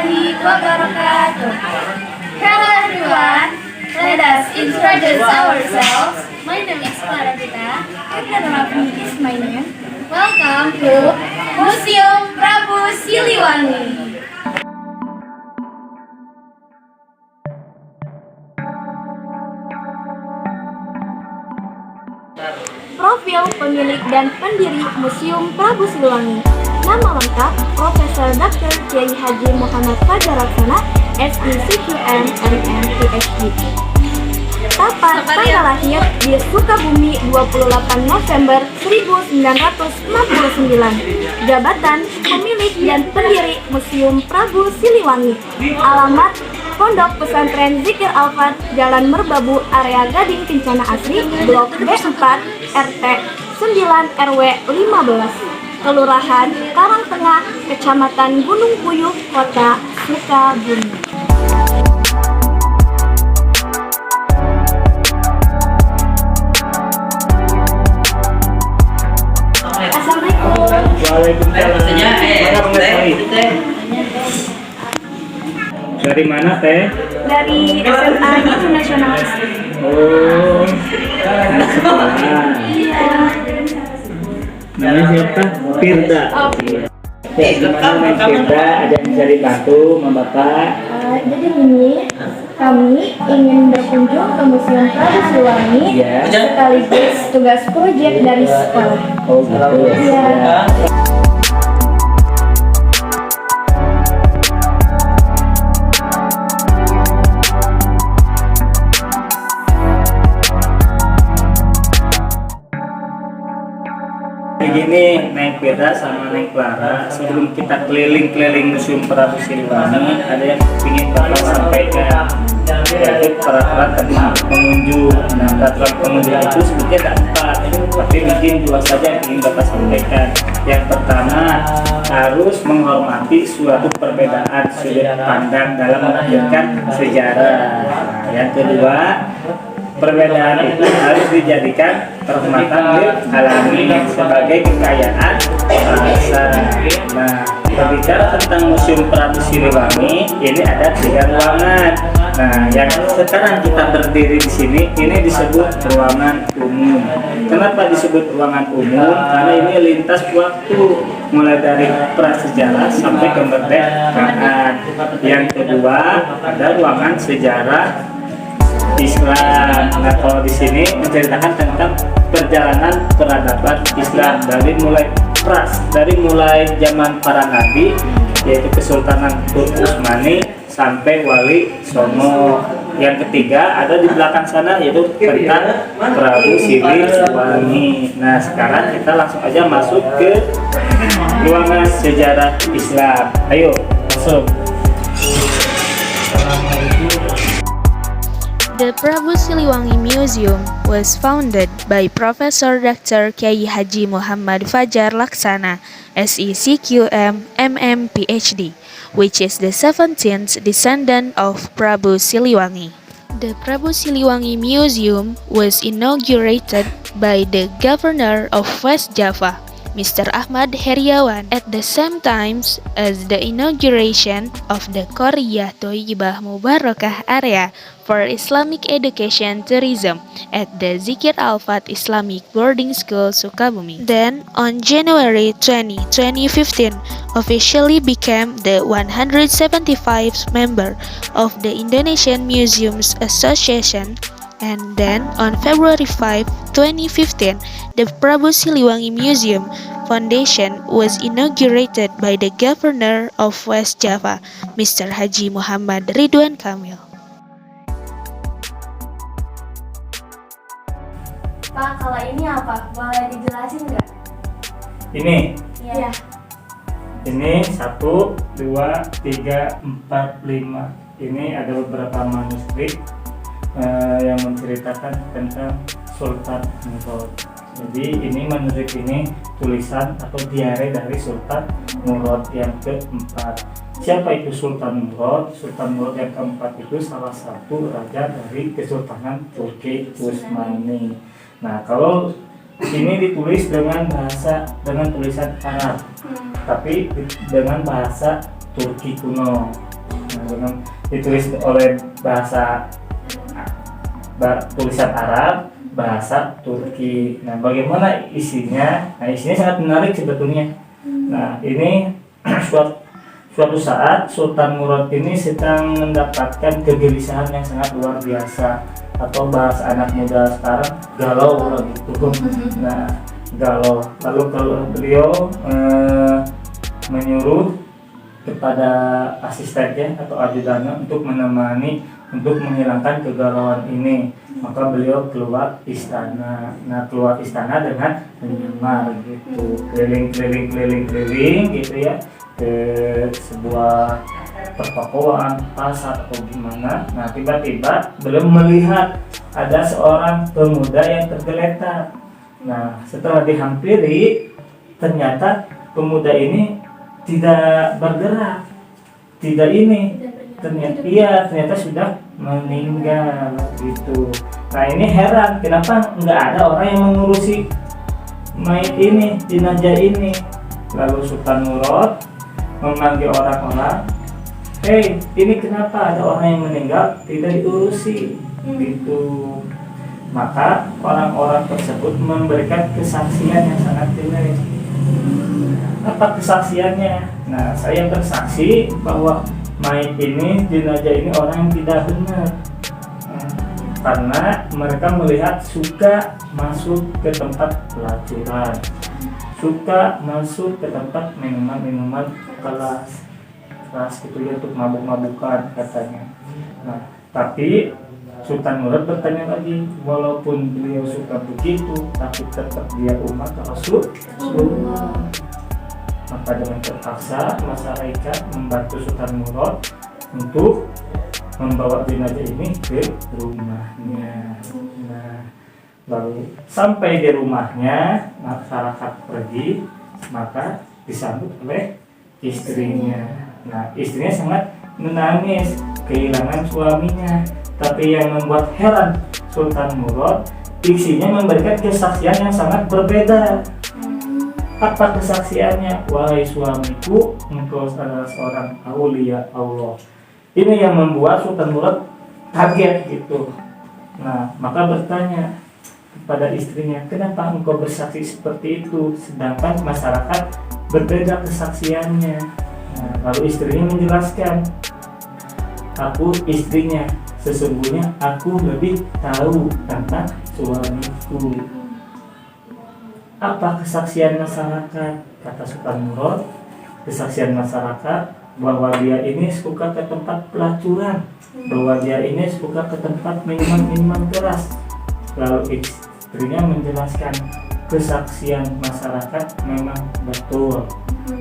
warahmatullahi wabarakatuh. Hello everyone, let us introduce ourselves. My name is Clara Dita. And Rafi is my name. Welcome to Museum Prabu Siliwangi. Profil pemilik dan pendiri Museum Prabu Siliwangi. Nama lengkap Profesor Dr. Kiai Haji Muhammad Fajar Laksana, SICQM, MM, PhD. Tanggal lahir di Sukabumi 28 November 1969. Jabatan pemilik dan pendiri Museum Prabu Siliwangi. Alamat Pondok Pesantren Zikir Alfat, Jalan Merbabu, Area Gading Kencana Asri, Blok B4, RT 9 RW 15, Kelurahan Karangtengah, Kecamatan Gunung Puyuh, Kota Sukabumi. Assalamualaikum. Waalaikumsalam. Dari mana Teh? Dari SMA Internasional. Oh, Iya. namanya siapa? Firda. Oh. Ya, gimana Neng Firda? Ada yang bisa dibantu sama Bapak? Jadi ini kami ingin berkunjung ke Museum Prabu Siliwangi Iya. sekaligus tugas proyek dari sekolah. Oh gitu. Iya. Ya. Begini, Neng Firda sama Neng Clara, sebelum kita keliling-keliling Museum Prabu Siliwangi, ada yang ingin Bapak sampaikan, yaitu peraturan tentang pengunjung. Nah, peraturan pengunjung itu sebetulnya ada 4, tapi mungkin 2 saja yang ingin Bapak sampaikan. Yang pertama, harus menghormati suatu perbedaan sudut pandang dalam mengajarkan sejarah. Nah, yang kedua, perbedaan itu harus dijadikan kehormatan alami sebagai kekayaan bangsa. Nah, berbicara tentang Museum Prabu Siliwangi, ini ada 3 ruangan. Nah, yang sekarang kita berdiri di sini, ini disebut ruangan umum. Kenapa disebut ruangan umum? Karena ini lintas waktu, mulai dari prasejarah sampai kemerdekaan. Yang kedua, ada ruangan sejarah Islam. Nah, kalau di sini menceritakan tentang perjalanan peradaban Islam dari mulai zaman para nabi, yaitu Kesultanan Turki Utsmani sampai Wali Songo. Yang ketiga ada di belakang sana, yaitu tentang Prabu Siliwangi. Nah, sekarang kita langsung aja masuk ke ruangan sejarah Islam. Ayo masuk. The Prabu Siliwangi Museum was founded by Professor Dr. Kiai Haji Muhammad Fajar Laksana, SICQM, MM, PhD, which is the 17th descendant of Prabu Siliwangi. The Prabu Siliwangi Museum was inaugurated by the Governor of West Java, Mr. Ahmad Heriawan, at the same time as the inauguration of the Qaryah Thoyibah Mubarakah area for Islamic education tourism at the Zikir Alfat Islamic Boarding School Sukabumi. Then, on January 20, 2015, officially became the 175th member of the Indonesian Museums Association. And then, on February 5, 2015, the Prabu Siliwangi Museum Foundation was inaugurated by the Governor of West Java, Mr. Haji Muhammad Ridwan Kamil. Pak, kalau ini apa? Boleh dijelasin nggak? Ini Iya. Ini 1, 2, 3, 4, 5. Ini ada beberapa manuskrip yang menceritakan tentang Sultan Murad. Jadi ini manuskrip ini tulisan atau diare dari Sultan Murad yang keempat. Siapa itu Sultan Murad? Sultan Murad yang keempat itu salah satu raja dari Kesultanan Turki Utsmani. Nah, kalau ini ditulis dengan tulisan Arab, tapi dengan bahasa Turki kuno. ditulis oleh tulisan Arab, bahasa Turki. Nah, bagaimana isinya? Nah, isinya sangat menarik sebetulnya. Nah, ini suatu saat Sultan Murad ini sedang mendapatkan kegelisahan yang sangat luar biasa, atau bahasa anak muda sekarang galau gitu. Nah, galau. Lalu kalau beliau menyuruh kepada asistennya atau ajudannya untuk menemani, untuk menghilangkan kegalauan ini, maka beliau keluar istana. Nah, keluar istana dengan menyamar gitu, keliling gitu ya, ke sebuah pertokoan, pasar atau gimana. Nah, tiba-tiba beliau melihat ada seorang pemuda yang tergeletak. Nah, setelah dihampiri, ternyata pemuda ini tidak bergerak, ternyata sudah meninggal gitu. Nah, ini heran, kenapa nggak ada orang yang mengurusi mayat ini, jenazah ini. Lalu Sultan Murad memanggil orang-orang, "Hei, ini kenapa ada orang yang meninggal tidak diurusi?" gitu. Maka orang-orang tersebut memberikan kesaksian yang sangat jelas. Apa kesaksiannya? Nah, saya bersaksi bahwa mayat ini, jenazah ini orang yang tidak benar. Karena mereka melihat suka masuk ke tempat pelacuran, suka masuk ke tempat minuman keras gitu ya, untuk mabuk-mabukan katanya. Nah, tapi Sultan Murad bertanya lagi, walaupun beliau suka begitu, tapi tetap dia umat Rasulullah. Maka dengan terpaksa masyarakat membantu Sultan Murad untuk membawa jenazah ini ke rumahnya. Nah, lalu sampai di rumahnya, masyarakat pergi, maka disambut oleh istrinya. Nah, istrinya sangat menangis kehilangan suaminya. Tapi yang membuat heran Sultan Murad, diksinya memberikan kesaksian yang sangat berbeda. Apa kesaksiannya? "Wahai suamiku, engkau adalah seorang aulia Allah." Ini yang membuat Sultan Murad kaget gitu. Nah, maka bertanya kepada istrinya, "Kenapa engkau bersaksi seperti itu, sedangkan masyarakat berbeda kesaksiannya?" Nah, lalu istrinya menjelaskan, "Aku istrinya, sesungguhnya aku lebih tahu tentang suamiku." Apa kesaksian masyarakat? Kata Sultan Murad, kesaksian masyarakat bahwa dia ini suka ke tempat pelacuran, bahwa dia ini suka ke tempat minuman keras. Lalu istrinya menjelaskan, kesaksian masyarakat memang betul,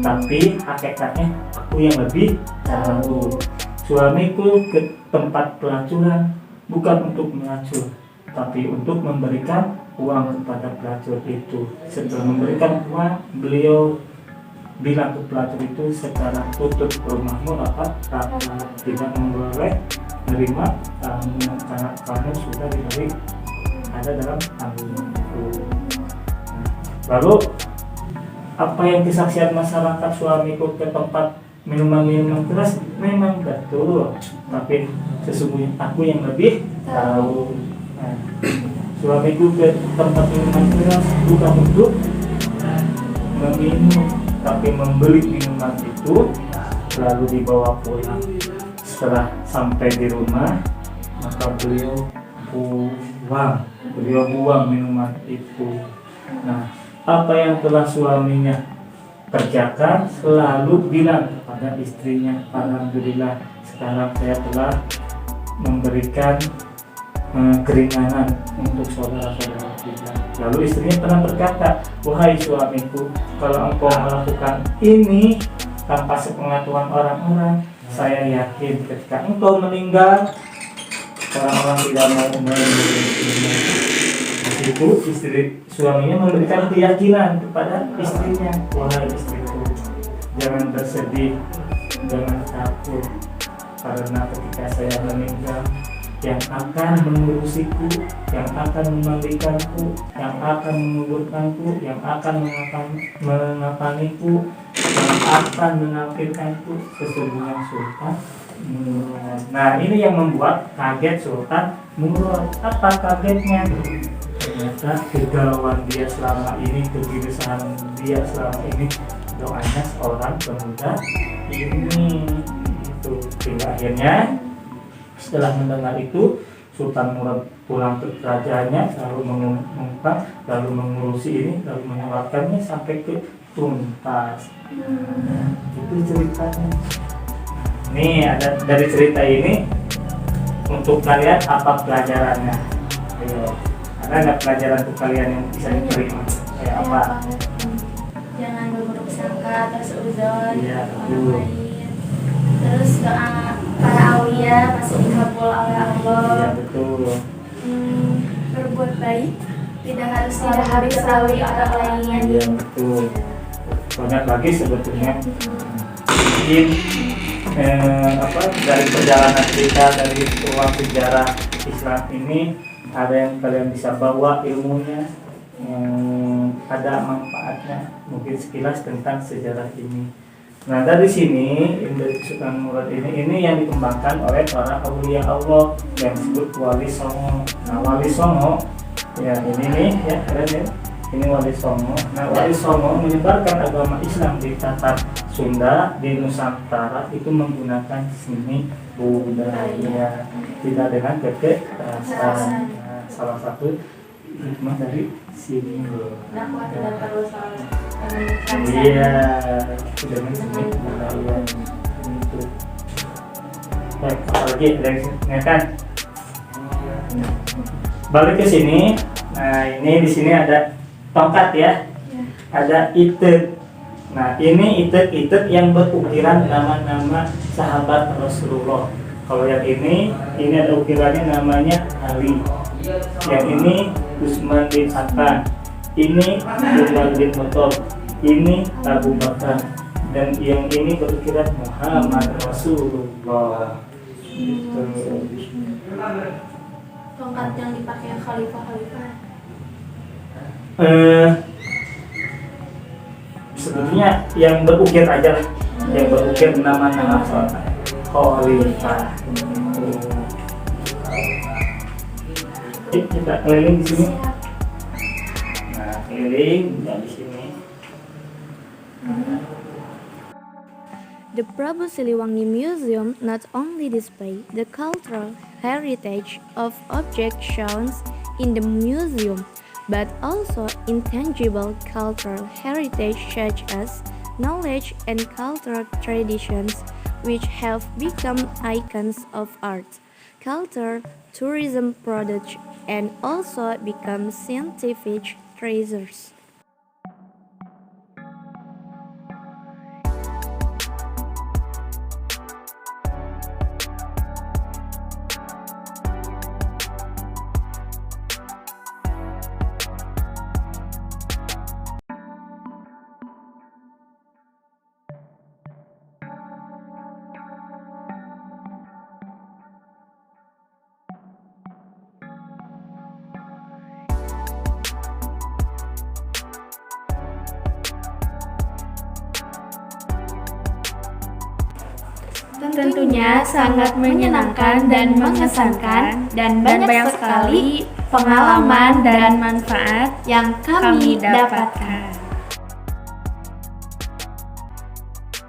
tapi hakikatnya aku yang lebih tahu. Suamiku ke tempat pelacuran bukan untuk melacur, tapi untuk memberikan uang kepada pelacur itu. Setelah memberikan uang, beliau bilang ke pelacur itu, "Sekarang tutup rumahmu rapat, tidak boleh menerima tamu karena kamu sudah diberi ada dalam tanggunganku." Lalu apa yang kesaksian masyarakat, suamiku ke tempat minuman keras, memang betul, tapi sesungguhnya aku yang lebih tahu. Nah, suamiku ke tempat minuman keras bukan untuk meminum, tapi membeli minuman itu lalu dibawa pulang. Setelah sampai di rumah, maka beliau buang minuman itu. Nah, apa yang telah suaminya kerjakan, selalu bilang kepada istrinya, "Alhamdulillah, sekarang saya telah memberikan keringanan untuk saudara-saudara kita." Lalu istrinya pernah berkata, "Wahai suamiku, kalau engkau melakukan ini tanpa sepengetahuan orang-orang, saya yakin ketika engkau meninggal, orang-orang tidak mau memelihara." Itu suaminya memberikan keyakinan kepada istrinya, "Wahai istriku, jangan bersedih, jangan takut, karena ketika saya meninggal, yang akan mengurusiku, yang akan memandikanku, yang akan menguburkanku, yang akan mengapaniku, yang akan menampilkanku, sesungguhnya Sultan Nah, ini yang membuat kaget Sultan Murad. Apa kagetnya? Ternyata kegalauan dia selama ini, kegelisahan dia selama ini, doanya seorang pemuda ini itu. Hingga akhirnya setelah mendengar itu, Sultan Murad pulang ke kerajaannya, lalu mengumumkan, lalu mengurusi ini, lalu menyuratkannya sampai ke tuntas. Itu ceritanya. Nih, ada dari cerita ini untuk kalian apa pelajarannya? Ayo, ada nggak pelajaran untuk kalian yang bisa diterima? Kayak apa? Jangan berburuk sangka, terus uzon Iya, orang betul. lain. Terus doa para aulia pasti dikabul oleh Iya, Allah. betul. Berbuat baik tidak harus selalu orang lain. Iya, betul. Banyak lagi sebetulnya. Mungkin dari perjalanan kita, dari ruang sejarah Islam ini, ada yang kalian bisa bawa ilmunya, yang ada manfaatnya, mungkin sekilas tentang sejarah ini. Nah, dari sini dari Sultan Murad ini yang dikembangkan oleh para aulia Allah yang disebut Wali Songo. Nah, Wali Songo ya ini nih ya, keren ya. Ini Wali Songo. Nah, Wali Songo menyebarkan agama Islam di Tatar Sunda, di Nusantara itu menggunakan seni budaya, tidak dengan kekerasan. Nah, salah satu hikmah dari sini. Dakwah tidak perlu selalu Iya, sudah seni budaya itu. Baik, apalagi dari sini kan. Balik ke sini. Nah, ini di sini ada tongkat ya. Ada itet. Nah, ini itet yang berukiran nama-nama sahabat Rasulullah. Kalau yang ini ada ukirannya namanya Ali. Yang ini Utsman bin Affan. Ini Umar bin Khattab. Ini Abu Bakar. Dan yang ini berukiran Muhammad Rasulullah. Gitu. tongkat yang dipakai khalifah-khalifah. Sebetulnya yang berukir aja lah, yang berukir nama-nama khalifah. Kita keliling di sini. Nah, keliling di sini. The Prabu Siliwangi Museum not only display the cultural heritage of objects shown in the museum, but also intangible cultural heritage such as knowledge and cultural traditions which have become icons of art, culture, tourism products, and also become scientific treasures. Tentunya sangat menyenangkan dan mengesankan, dan banyak sekali pengalaman dan manfaat yang kami dapatkan.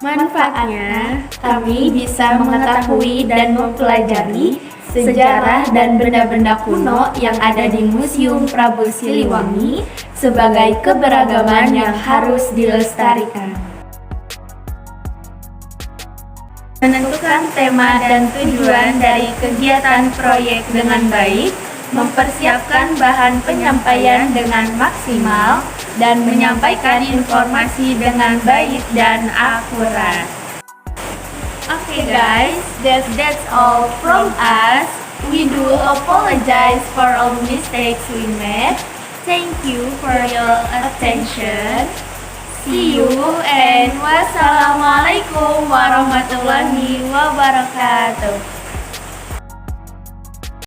Manfaatnya, kami bisa mengetahui dan mempelajari sejarah dan benda-benda kuno yang ada di Museum Prabu Siliwangi sebagai keberagaman yang harus dilestarikan. Menentukan tema dan tujuan dari kegiatan proyek dengan baik, mempersiapkan bahan penyampaian dengan maksimal, dan menyampaikan informasi dengan baik dan akurat. Okay guys, that's all from us. We do apologize for all mistakes we made. Thank you for your attention. See you and wassalamualaikum warahmatullahi wabarakatuh.